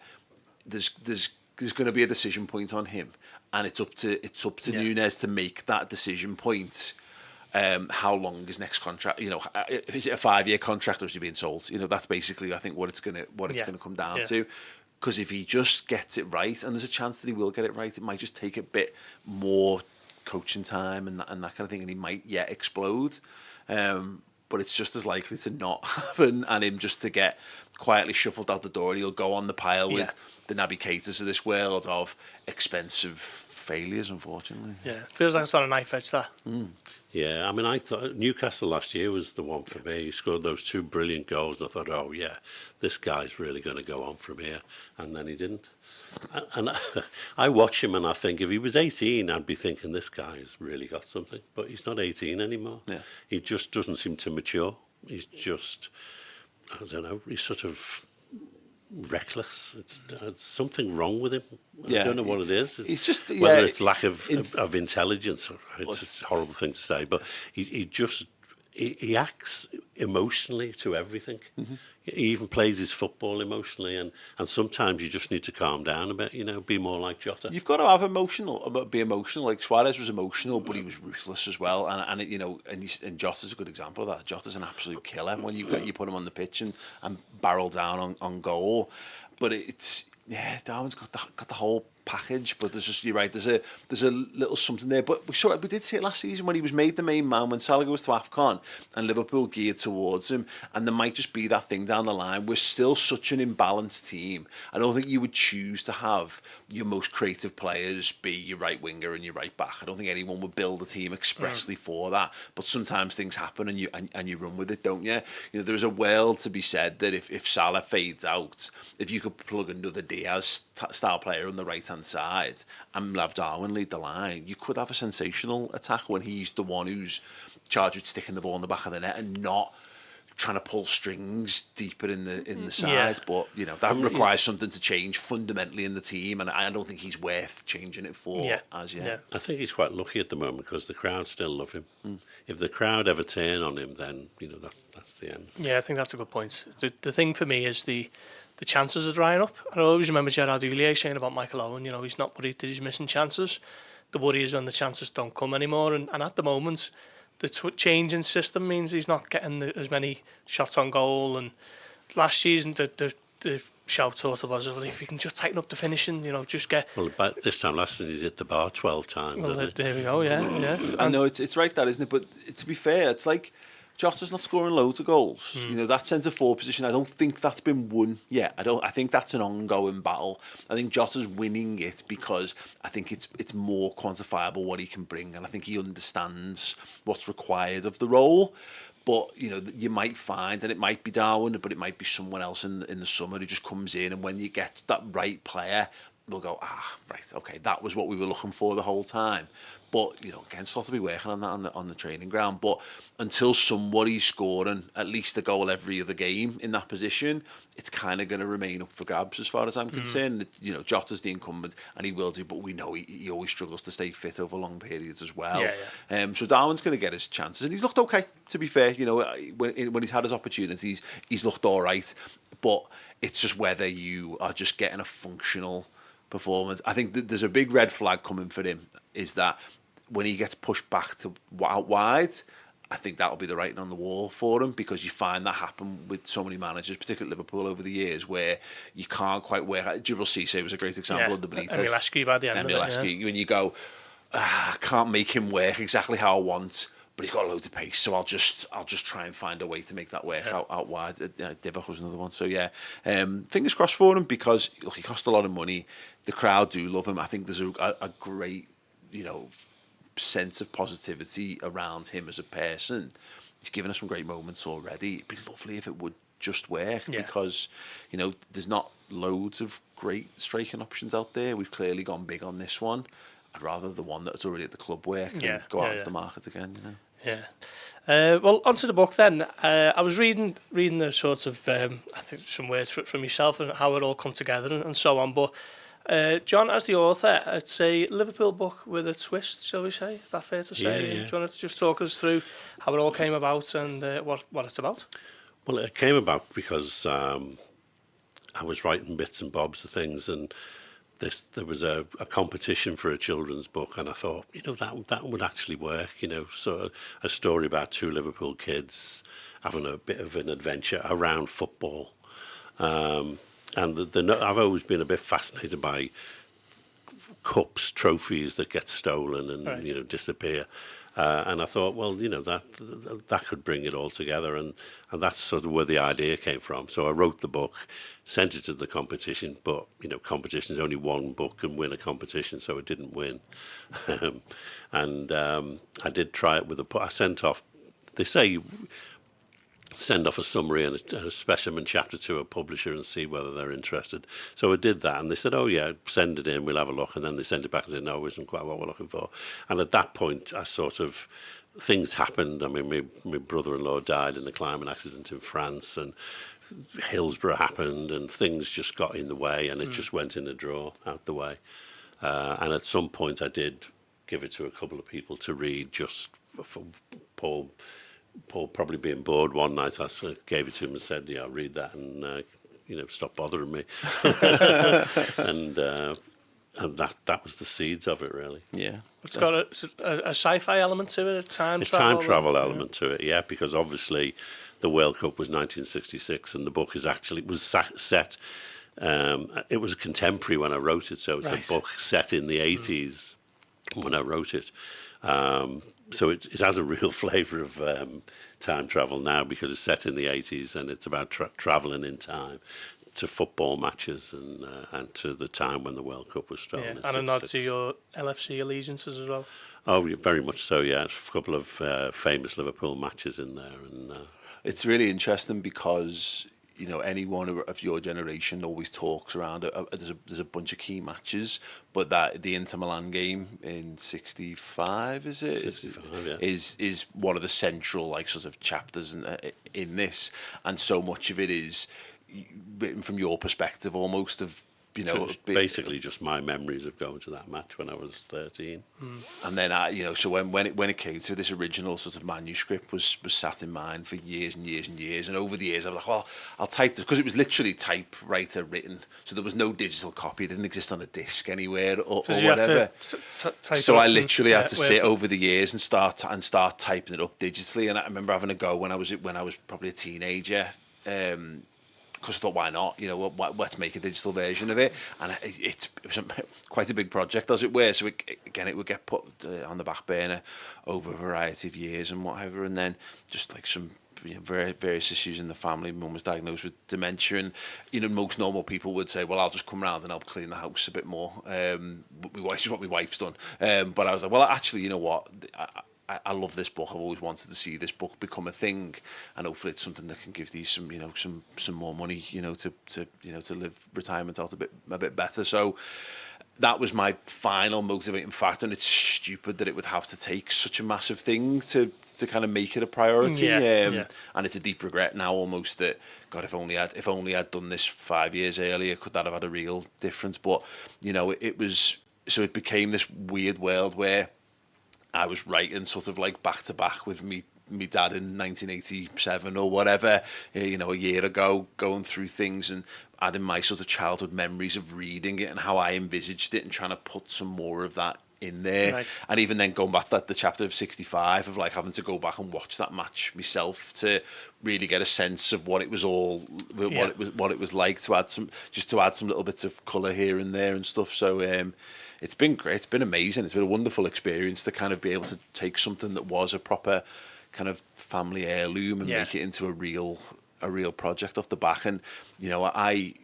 there's going to be a decision point on him, and it's up to Nunez to make that decision point. How long is next contract? Is it a 5-year contract or is he being sold? That's basically, I think, what it's going to come down to. Because if he just gets it right, and there's a chance that he will get it right, it might just take a bit more coaching time and that kind of thing, and he might explode. But it's just as likely to not happen and him just to get quietly shuffled out the door, and he'll go on the pile with the Naby Keitas of this world of expensive failures, unfortunately. Yeah, feels like it's on a knife edge, that. Yeah, I mean, I thought Newcastle last year was the one for me. He scored those 2 brilliant goals, and I thought, oh yeah, this guy's really going to go on from here, and then he didn't. And I watch him and I think if he was 18, I'd be thinking this guy's really got something. But he's not 18 anymore. Yeah. He just doesn't seem to mature. He's just, I don't know, he's sort of reckless. It's something wrong with him. I don't know what it is. He's just whether it's lack of intelligence. It's a horrible thing to say, but he acts emotionally to everything. Mm-hmm. He even plays his football emotionally, and sometimes you just need to calm down a bit, be more like Jota. You've got to be emotional. Like Suarez was emotional, but he was ruthless as well. And Jota's a good example of that. Jota's an absolute killer when you put him on the pitch and barrel down on goal. But Darwin's got the whole package, but you're right, there's a little something there. But we did see it last season when he was made the main man, when Salah goes to AFCON and Liverpool geared towards him, and there might just be that thing down the line. We're still such an imbalanced team. I don't think you would choose to have your most creative players be your right winger and your right back. I don't think anyone would build a team expressly for that, but sometimes things happen and you run with it, don't you? There's a world to be said that if Salah fades out, if you could plug another Diaz style player on the right hand side and have Darwin lead the line, you could have a sensational attack when he's the one who's charged with sticking the ball in the back of the net and not trying to pull strings deeper in the side, but that requires something to change fundamentally in the team, and I don't think he's worth changing it for as yet. Yeah. I think he's quite lucky at the moment because the crowd still love him. If the crowd ever turn on him, then that's the end. Yeah, I think that's a good point. The thing for me is the chances are drying up. I always remember Gerrard saying about Michael Owen, he's not worried that he's missing chances. The worry is when the chances don't come anymore, and at the moment, the change in system means he's not getting as many shots on goal. And last season, the shout sort of was, well, if you can just tighten up the finishing, just get... Well, about this time last season, he hit the bar 12 times, didn't he? There we go, yeah. I know, it's right that, isn't it? But to be fair, it's like Jota's not scoring loads of goals. That centre-forward position, I don't think that's been won yet. I think that's an ongoing battle. I think Jota's winning it because I think it's more quantifiable what he can bring, and I think he understands what's required of the role. But you might find, and it might be Darwin, but it might be someone else in the summer who just comes in, and when you get that right player, they'll go, right, okay, that was what we were looking for the whole time. But again, Slot will be working on that on the training ground. But until somebody's scoring at least a goal every other game in that position, it's kind of going to remain up for grabs as far as I'm concerned. Jota's the incumbent, and he will do. But we know he always struggles to stay fit over long periods as well. So Darwin's going to get his chances, and he's looked okay. To be fair, when he's had his opportunities, he's looked all right. But it's just whether you are just getting a functional performance. I think that there's a big red flag coming for him, is that when he gets pushed back to out wide, I think that'll be the writing on the wall for him, because you find that happen with so many managers, particularly Liverpool over the years, where you can't quite work out. Djibril Cissé was a great example of the Benitez. Emil by the end of it, when you go, I can't make him work exactly how I want, but he's got loads of pace, so I'll just try and find a way to make that work out wide. Divock was another one. So fingers crossed for him, because look, he cost a lot of money. The crowd do love him. I think there's a great sense of positivity around him as a person. He's given us some great moments already. It'd be lovely if it would just work, because there's not loads of great striking options out there. We've clearly gone big on this one. I'd rather the one that's already at the club work and go out into the market again. Well, onto the book then. I was reading the sort of I think some words from yourself and how it all come together and so on, but John, as the author, it's a Liverpool book with a twist, shall we say? Is that fair to say? Do you want to just talk us through how it all came about and what it's about? Well, it came about because I was writing bits and bobs of things, and there was a competition for a children's book, and I thought, that would actually work. So a story about two Liverpool kids having a bit of an adventure around football. And I've always been a bit fascinated by cups, trophies that get stolen and disappear. And I thought, well, that could bring it all together, and that's sort of where the idea came from. So I wrote the book, sent it to the competition, but competition is only one book can win a competition, so it didn't win. And I did try it with I sent off. They say send off a summary and a specimen chapter to a publisher and see whether they're interested. So I did that, and they said, oh yeah, send it in, we'll have a look. And then they sent it back and said, no, it isn't quite what we're looking for. And at that point, things happened. I mean, my brother-in-law died in a climbing accident in France, and Hillsborough happened, and things just got in the way, and it just went in a drawer out the way. And at some point, I did give it to a couple of people to read, just for Paul probably being bored one night. I gave it to him and said, "Yeah, read that, and stop bothering me." and that was the seeds of it, really. Yeah, it's got a sci-fi element to it, a time travel element to it. Yeah, because obviously the World Cup was 1966, and the book was set. It was contemporary when I wrote it, so it's a book set in the 80s when I wrote it. So it has a real flavour of time travel now, because it's set in the 80s, and it's about travelling in time to football matches and to the time when the World Cup was stolen. And a nod to your LFC allegiances as well. Oh, very much so, yeah. A couple of famous Liverpool matches in there. And it's really interesting because you know, anyone of your generation always talks around. There's a bunch of key matches, but that the Inter Milan game in '65 is it? 65, yeah. Is one of the central like sort of chapters in this, and so much of it is written from your perspective, almost of. You know, basically just my memories of going to that match when I was 13. And then, you know, so when it came to this original sort of manuscript was sat in mind for years and years and years. And over the years, I was like, well, I'll type this, because it was literally typewriter written. So there was no digital copy. It didn't exist on a disc anywhere or whatever. So I literally had to sit over the years and start typing it up digitally. And I remember having a go when I was probably a teenager. Because I thought, why not? You know, let's make a digital version of it. And it was quite a big project, as it were. So it would get put on the back burner over a variety of years and whatever. And then just like some various issues in the family. Mum was diagnosed with dementia, and you know, most normal people would say, well, I'll just come round and help clean the house a bit more. Which is what my wife's done. But I was like, well, actually, you know what? I love this book. I've always wanted to see this book become a thing, and hopefully it's something that can give these some more money, to live retirement out a bit better. So that was my final motivating factor, and it's stupid that it would have to take such a massive thing to kind of make it a priority. And it's a deep regret now almost that, God, if only I'd done this 5 years earlier, could that have had a real difference? But it became this weird world where I was writing sort of like back to back with me dad in 1987 or whatever, a year ago, going through things and adding my sort of childhood memories of reading it and how I envisaged it and trying to put some more of that in there. Right. And even then going back to the chapter of 65 of like having to go back and watch that match myself to really get a sense of what it was what it was like, to add some little bits of colour here and there and stuff. So it's been great. It's been amazing. It's been a wonderful experience to kind of be able to take something that was a proper kind of family heirloom and make it into a real project off the back. And I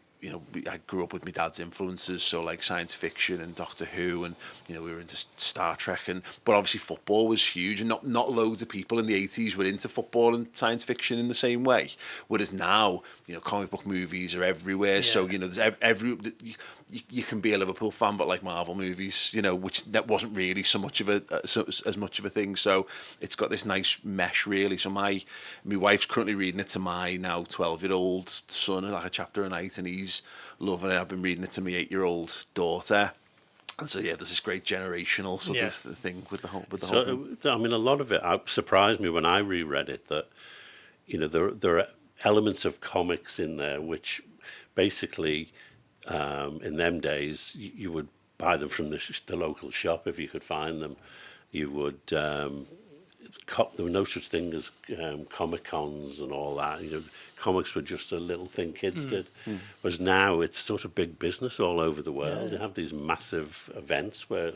grew up with my dad's influences, so like science fiction and Doctor Who, and we were into Star Trek, but obviously football was huge, and not loads of people in the 80s were into football and science fiction in the same way. Whereas now, comic book movies are everywhere. Yeah. So there's you can be a Liverpool fan, but like Marvel movies, which that wasn't really so much of as much of a thing. So it's got this nice mesh, really. So my wife's currently reading it to my now 12-year-old son, like a chapter a night, and he's loving it. I've been reading it to my 8-year-old daughter. And so there's this great generational sort of thing with the whole thing. I mean, a lot of it surprised me when I reread it that there are elements of comics in there which basically in them days you would buy them from the local shop if you could find them. You would there were no such thing as Comic Cons and all that. Comics were just a little thing kids did. Whereas now it's sort of big business all over the world. You have these massive events where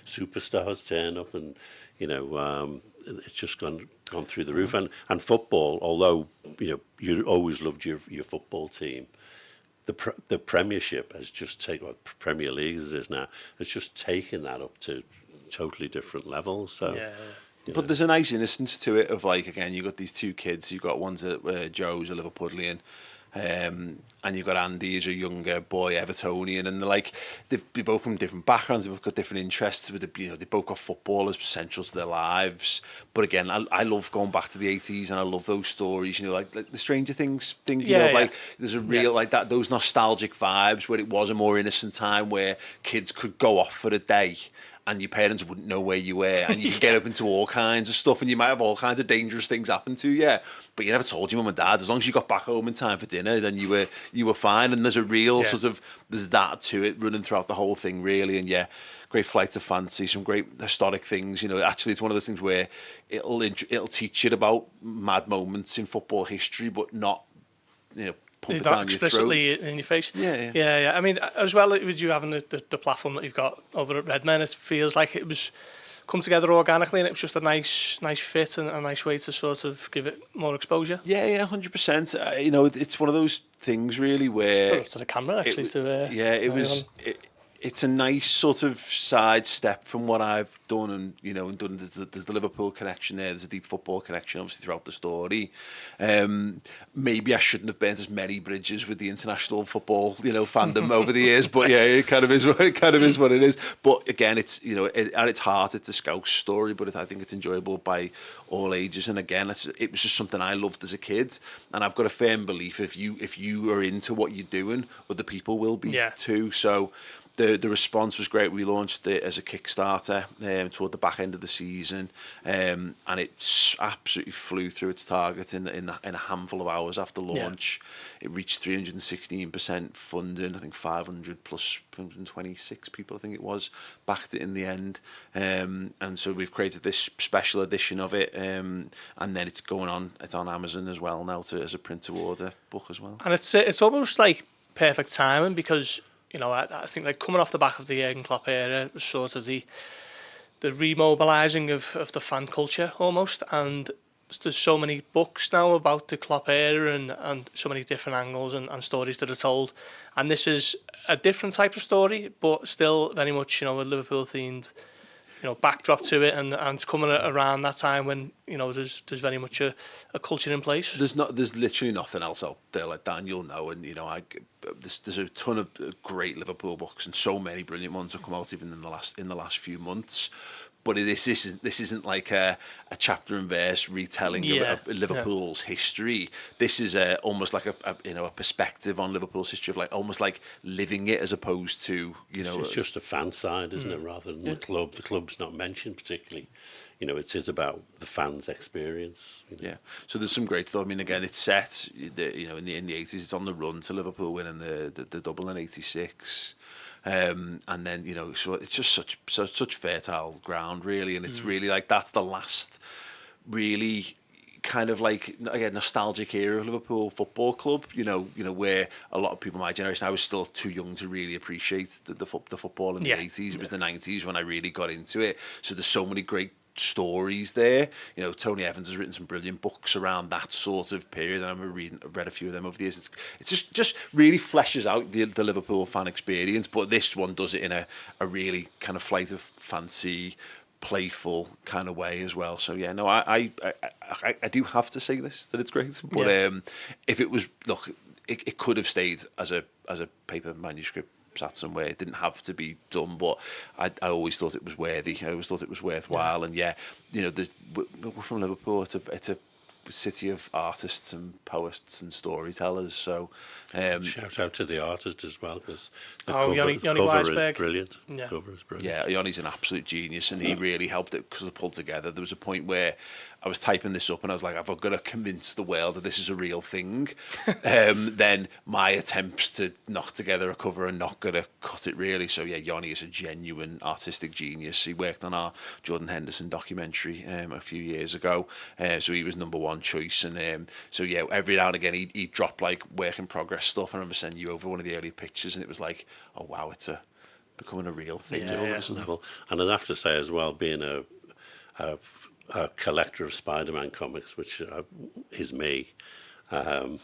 superstars turn up, and it's just gone through the roof. And football, although you always loved your football team, the Premiership has just taken, what Premier League as it is now, has just taken that up to totally different levels. So. Yeah. But there's a nice innocence to it of like, again, you've got these two kids. You've got one's Joe's a Liverpudlian, and you've got Andy, who's a younger boy, Evertonian, and they're both from different backgrounds. They've got different interests. They both got football as central to their lives. But again, I love going back to the 80s, and I love those stories. Like the Stranger Things thing. Like there's a real like that, those nostalgic vibes where it was a more innocent time where kids could go off for a day, and your parents wouldn't know where you were, and you could get up into all kinds of stuff, and you might have all kinds of dangerous things happen to you, but you never told your mum and dad. As long as you got back home in time for dinner, then you were fine. And there's a real sort of, there's that to it running throughout the whole thing, really. And great flight of fancy, some great historic things. Actually, it's one of those things where it'll teach you about mad moments in football history, but not pump it down explicitly your throat. In your face. Yeah. I mean, as well with you having the platform that you've got over at Redmen, it feels like it was come together organically, and it was just a nice fit and a nice way to sort of give it more exposure. Yeah, 100%. It's one of those things really where to the camera actually. it's a nice sort of sidestep from what I've done, and and done. There's the Liverpool connection there. There's a deep football connection, obviously, throughout the story. Maybe I shouldn't have burnt as many bridges with the international football, fandom over the years. But yeah, it kind of is what it is. But again, it's at its heart, it's a Scouse story. But I think it's enjoyable by all ages. And again, it was just something I loved as a kid, and I've got a firm belief if you are into what you're doing, other people will be too. So. The response was great. We launched it as a Kickstarter toward the back end of the season, and it absolutely flew through its target in a handful of hours after launch. It reached 316% funding. I think 500 plus 526 people, I think it was, backed it in the end. And so we've created this special edition of it, and then it's going on. It's on Amazon as well now as a print to order book as well. And it's almost like perfect timing because. I think like coming off the back of the Jurgen Klopp era was sort of the remobilising of the fan culture almost, and there's so many books now about the Klopp era and so many different angles and stories that are told, and this is a different type of story but still very much a Liverpool themed backdrop to it, and it's coming around that time when there's very much a culture in place. There's literally nothing else out there like that, and you'll know. And there's a ton of great Liverpool books, and so many brilliant ones have come out even in the last few months. But this isn't like a chapter and verse retelling of Liverpool's history. This is almost like a perspective on Liverpool's history of almost like living it as opposed to It's just a fan side, isn't it, rather than the club. The club's not mentioned particularly. It is about the fans' experience. Yeah. So there's some great stuff. I mean, again, it's set in the 80s. It's on the run to Liverpool winning the double in '86. And then so it's just such fertile ground, really, and it's really like that's the last really kind of like again nostalgic era of Liverpool Football Club. Where a lot of people my generation, I was still too young to really appreciate the football in the 80s. It was the 90s when I really got into it. So there's so many great stories there. Tony Evans has written some brilliant books around that sort of period, and I've read a few of them over the years. It's just really fleshes out the Liverpool fan experience, but this one does it in a really kind of flight of fancy, playful kind of way as well. So yeah, no, I do have to say that it's great, but if it was, look, it could have stayed as a paper manuscript sat somewhere. It didn't have to be done, but I always thought it was worthy. I always thought it was worthwhile. And we're from Liverpool. It's a city of artists and poets and storytellers. So shout out to the artist as well, because the Yoni cover is brilliant. Yeah. Cover is brilliant. Yeah, Yoni's an absolute genius, and he really helped it because it pulled together. There was a point where I was typing this up and I was like, I've got to convince the world that this is a real thing. Then my attempts to knock together a cover are not going to cut it, really. So yeah, Yoni is a genuine artistic genius. He worked on our Jordan Henderson documentary a few years ago, so he was number one choice. And so yeah, every now and again he'd drop like work in progress stuff. I remember sending you over one of the early pictures, and it was like, oh wow, it's becoming a real thing. Level. And I'd have to say as well, being a collector of Spider-Man comics, which is me, and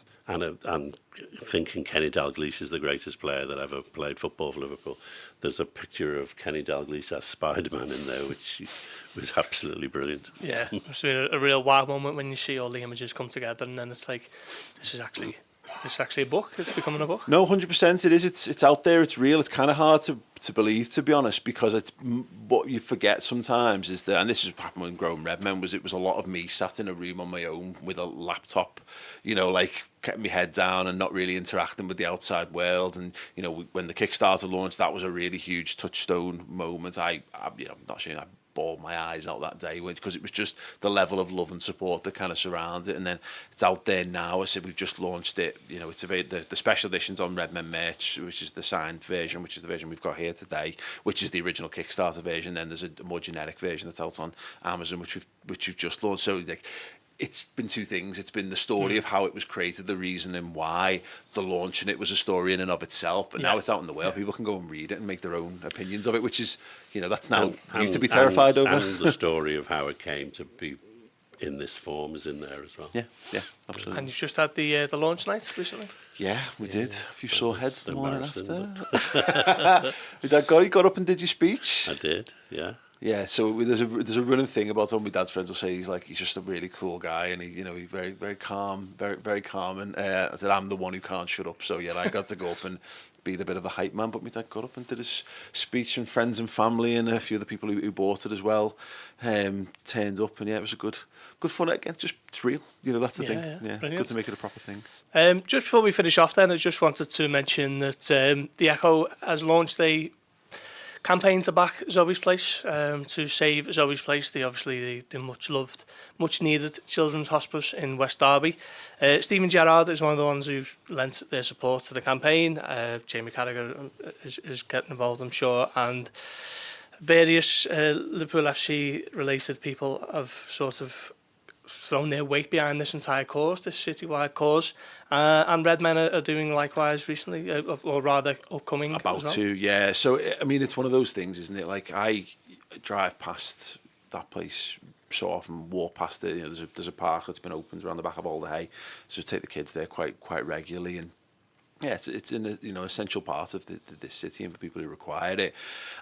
thinking Kenny Dalglish is the greatest player that ever played football for Liverpool. There's a picture of Kenny Dalglish as Spider-Man in there, which was absolutely brilliant. Yeah, it's been a real wow moment when you see all the images come together, and then it's like, this is actually a book. It's becoming a book. No, 100% it is. It's out there. It's real. It's kind of hard to believe, to be honest, because it's what you forget sometimes is that, and this is what happened when growing Redmen, it was a lot of me sat in a room on my own with a laptop, like kept my head down and not really interacting with the outside world. And when the Kickstarter launched, that was a really huge touchstone moment. I'm not sure I bawled my eyes out that day because it was just the level of love and support that kind of surrounds it. And then it's out there now. I said we've just launched it. It's the special editions on Redmen merch, which is the signed version, which is the version we've got here today, which is the original Kickstarter version. Then there's a more generic version that's out on Amazon, which we've just launched. So like, it's been two things. It's been the story of how it was created, the reason and why. The launch, and it was a story in and of itself. But now it's out in the world. People can go and read it and make their own opinions of it, which is, that's now you to be terrified over. And the story of how it came to be in this form is in there as well. Yeah, absolutely. And you've just had the launch night recently? Yeah, we did. A few sore heads the morning embarrassing, after. Your dad got up and did your speech? I did, yeah. Yeah, so there's a running thing about him. My dad's friends will say he's just a really cool guy, and he's very very calm, very calm. And I said I'm the one who can't shut up, so yeah, I got to go up and be the bit of a hype man. But my dad got up and did his speech, and friends and family and a few of the people who bought it as well turned up, and yeah, it was a good fun again. Just it's real, that's the thing. Yeah, good to make it a proper thing. Just before we finish off, then I just wanted to mention that the Echo has launched a campaign to back Zoe's Place, to save Zoe's Place, the much loved, much needed children's hospice in West Derby. Stephen Gerrard is one of the ones who've lent their support to the campaign. Jamie Carragher is getting involved, I'm sure, and various Liverpool FC related people have sort of thrown their weight behind this entire cause, this citywide cause, and Redmen are doing likewise recently, or rather upcoming. About to, yeah. So I mean, it's one of those things, isn't it? Like I drive past that place so often, walk past it. There's a park that's been opened around the back of Alder Hay, so take the kids there quite regularly, and yeah, it's an essential part of this city and for people who required it.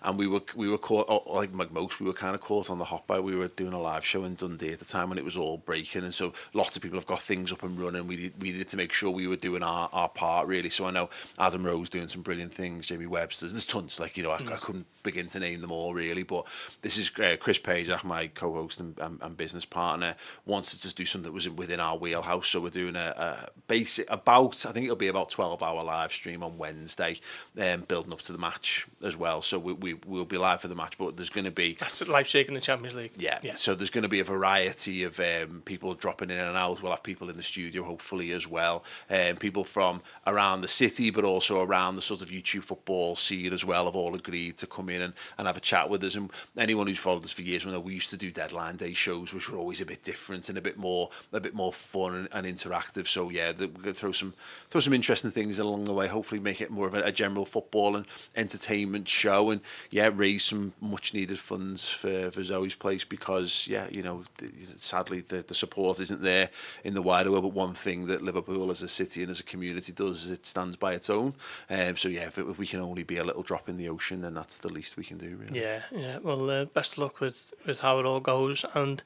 And we were caught, like most, we were kind of caught on the hop by. We were doing a live show in Dundee at the time when it was all breaking, and so lots of people have got things up and running. We needed to make sure we were doing our part really. So I know Adam Rowe's doing some brilliant things. Jamie Webster's, there's tons. I couldn't begin to name them all really, but this is Chris Pajak, my co-host and business partner, wanted to do something that was within our wheelhouse. So we're doing a basic I think it'll be about 12-hour live stream on Wednesday, building up to the match as well. So we'll be live for the match, but there's going to be... That's Leipzig in the Champions League. Yeah, so there's going to be a variety of people dropping in and out. We'll have people in the studio, hopefully, as well. People from around the city, but also around the sort of YouTube football scene as well, have all agreed to come in and have a chat with us. And anyone who's followed us for years will know we used to do deadline day shows, which were always a bit different and a bit more fun and interactive. So yeah, we're going to throw some interesting things along the way. Hopefully, make it more of a general football and entertainment show, and yeah, raise some much needed funds for Zoe's Place, because sadly the support isn't there in the wider world. But one thing that Liverpool as a city and as a community does is it stands by its own. So yeah, if we can only be a little drop in the ocean, then that's the least we can do, really. Yeah. Well, best of luck with how it all goes, and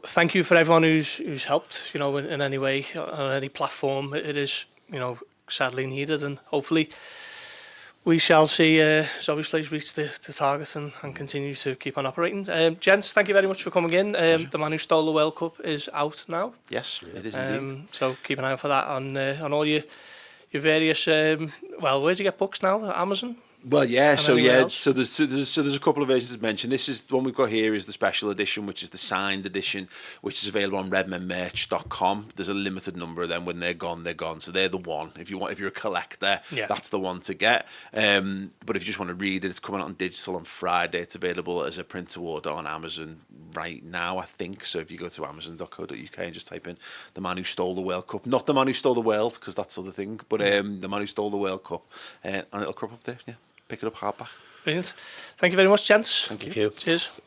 thank you for everyone who's helped, in any way, on any platform. It is, sadly needed, and hopefully we shall see Zoe's Place reach the target and continue to keep on operating. Gents, thank you very much for coming in. The Man Who Stole the World Cup is out now. Yes, it is indeed. So keep an eye out for that on all your various. Where'd you get books now? Amazon. Well, yeah. So there's a couple of versions to mention. This is the one we've got here is the special edition, which is the signed edition, which is available on redmenmerch.com. There's a limited number of them. When they're gone, they're gone. So they're the one. If you're a collector, that's the one to get. But if you just want to read it, it's coming out on digital on Friday. It's available as a print to order on Amazon right now, I think. So if you go to amazon.co.uk and just type in The Man Who Stole the World Cup, not The Man Who Stole the World, because that's the other thing, but The Man Who Stole the World Cup, and it'll crop up there. Yeah. Pick it up hardback. Brilliant. Thank you very much, gents. Thank you. Cheers.